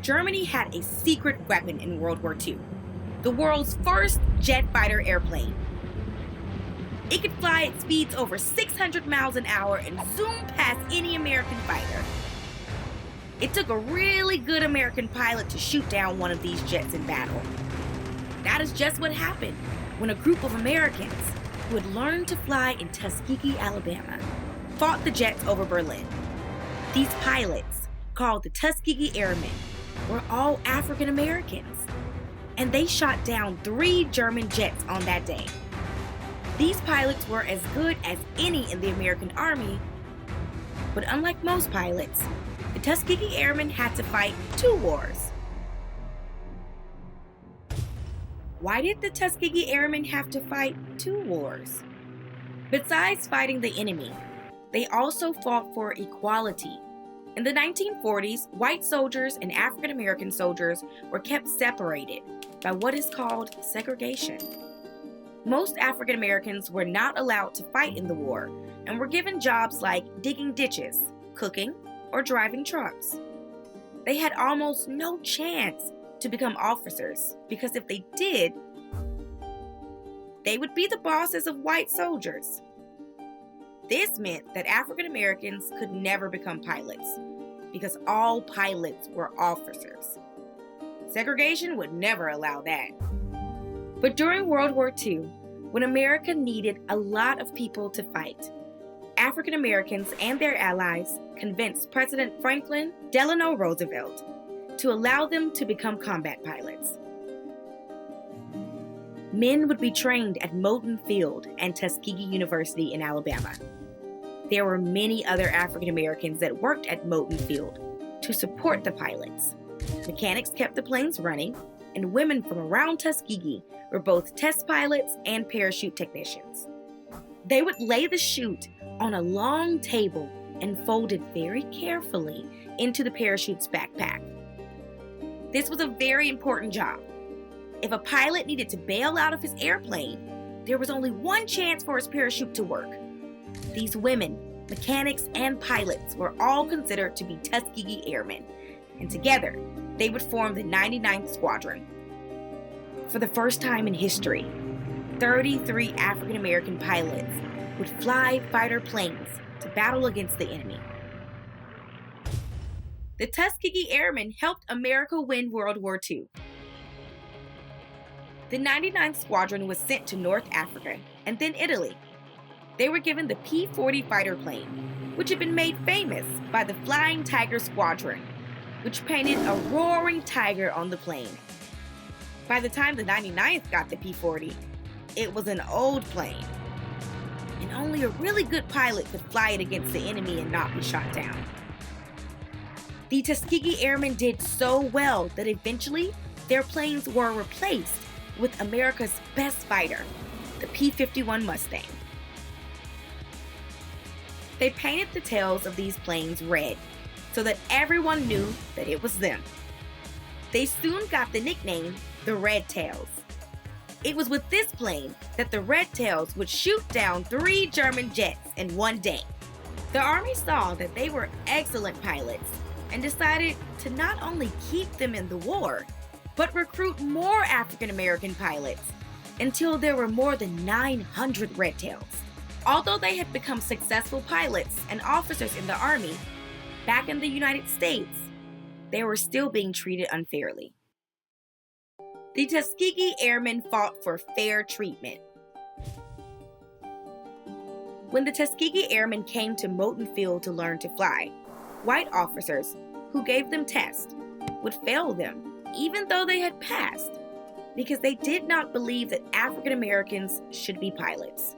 Germany had a secret weapon in World War II, the world's first jet fighter airplane. It could fly at speeds over 600 miles an hour and zoom past any American fighter. It took a really good American pilot to shoot down one of these jets in battle. That is just what happened when a group of Americans who had learned to fly in Tuskegee, Alabama, fought the jets over Berlin. These pilots, called the Tuskegee Airmen, were all African Americans, and they shot down 3 German jets on that day. These pilots were as good as any in the American Army, but unlike most pilots, the Tuskegee Airmen had to fight 2 wars. Why did the Tuskegee Airmen have to fight 2 wars? Besides fighting the enemy, they also fought for equality. In the 1940s, white soldiers and African American soldiers were kept separated by what is called segregation. Most African Americans were not allowed to fight in the war and were given jobs like digging ditches, cooking, or driving trucks. They had almost no chance to become officers because if they did, they would be the bosses of white soldiers. This meant that African Americans could never become pilots because all pilots were officers. Segregation would never allow that. But during World War II, when America needed a lot of people to fight, African Americans and their allies convinced President Franklin Delano Roosevelt to allow them to become combat pilots. Men would be trained at Moton Field and Tuskegee University in Alabama. There were many other African Americans that worked at Moton Field to support the pilots. Mechanics kept the planes running, and women from around Tuskegee were both test pilots and parachute technicians. They would lay the chute on a long table and fold it very carefully into the parachute's backpack. This was a very important job. If a pilot needed to bail out of his airplane, there was only one chance for his parachute to work. These women, mechanics, and pilots were all considered to be Tuskegee Airmen, and together they would form the 99th Squadron. For the first time in history, 33 African American pilots would fly fighter planes to battle against the enemy. The Tuskegee Airmen helped America win World War II. The 99th Squadron was sent to North Africa and then Italy. They were given the P-40 fighter plane, which had been made famous by the Flying Tiger Squadron, which painted a roaring tiger on the plane. By the time the 99th got the P-40, it was an old plane, and only a really good pilot could fly it against the enemy and not be shot down. The Tuskegee Airmen did so well that eventually their planes were replaced with America's best fighter, the P-51 Mustang. They painted the tails of these planes red so that everyone knew that it was them. They soon got the nickname the Red Tails. It was with this plane that the Red Tails would shoot down 3 German jets in one day. The Army saw that they were excellent pilots and decided to not only keep them in the war, but recruit more African American pilots until there were more than 900 Red Tails. Although they had become successful pilots and officers in the Army, back in the United States, they were still being treated unfairly. The Tuskegee Airmen fought for fair treatment. When the Tuskegee Airmen came to Moton Field to learn to fly, white officers who gave them tests would fail them, even though they had passed, because they did not believe that African Americans should be pilots.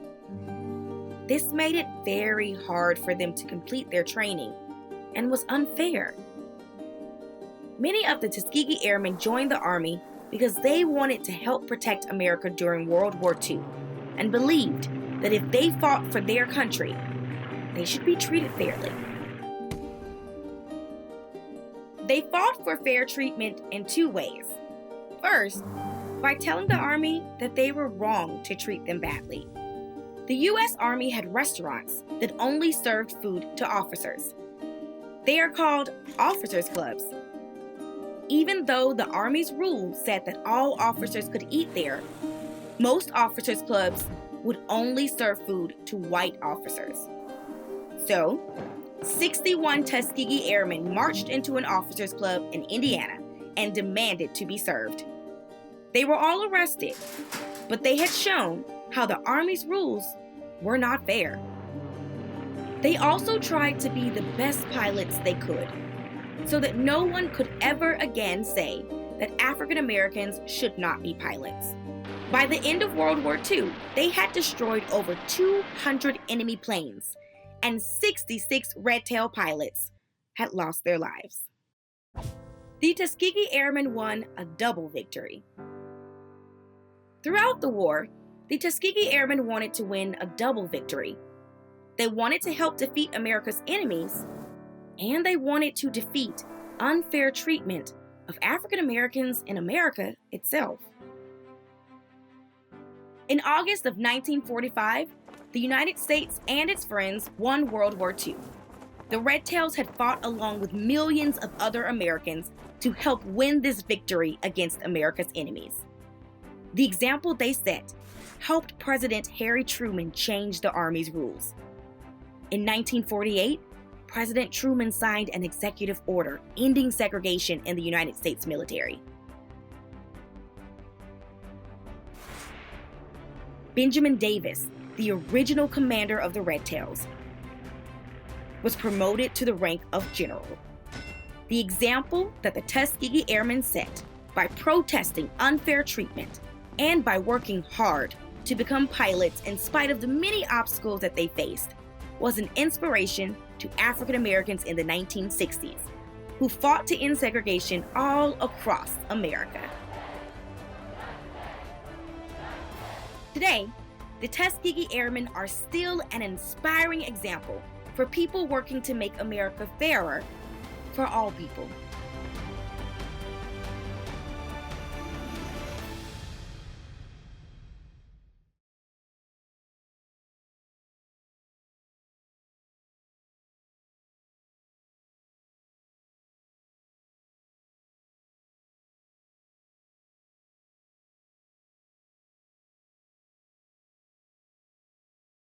This made it very hard for them to complete their training and was unfair. Many of the Tuskegee Airmen joined the Army because they wanted to help protect America during World War II and believed that if they fought for their country, they should be treated fairly. They fought for fair treatment in 2 ways. First, by telling the Army that they were wrong to treat them badly. The U.S. Army had restaurants that only served food to officers. They are called officers' clubs. Even though the Army's rules said that all officers could eat there, most officers' clubs would only serve food to white officers. So, 61 Tuskegee Airmen marched into an officers' club in Indiana and demanded to be served. They were all arrested, but they had shown how the Army's rules were not fair. They also tried to be the best pilots they could, so that no one could ever again say that African Americans should not be pilots. By the end of World War II, they had destroyed over 200 enemy planes, and 66 Red Tail pilots had lost their lives. The Tuskegee Airmen won a double victory. Throughout the war, the Tuskegee Airmen wanted to win a double victory. They wanted to help defeat America's enemies, and they wanted to defeat unfair treatment of African Americans in America itself. In August of 1945, the United States and its friends won World War II. The Red Tails had fought along with millions of other Americans to help win this victory against America's enemies. The example they set helped President Harry Truman change the Army's rules. In 1948, President Truman signed an executive order ending segregation in the United States military. Benjamin Davis, the original commander of the Red Tails, was promoted to the rank of general. The example that the Tuskegee Airmen set by protesting unfair treatment and by working hard to become pilots in spite of the many obstacles that they faced was an inspiration to African Americans in the 1960s who fought to end segregation all across America. Today, the Tuskegee Airmen are still an inspiring example for people working to make America fairer for all people.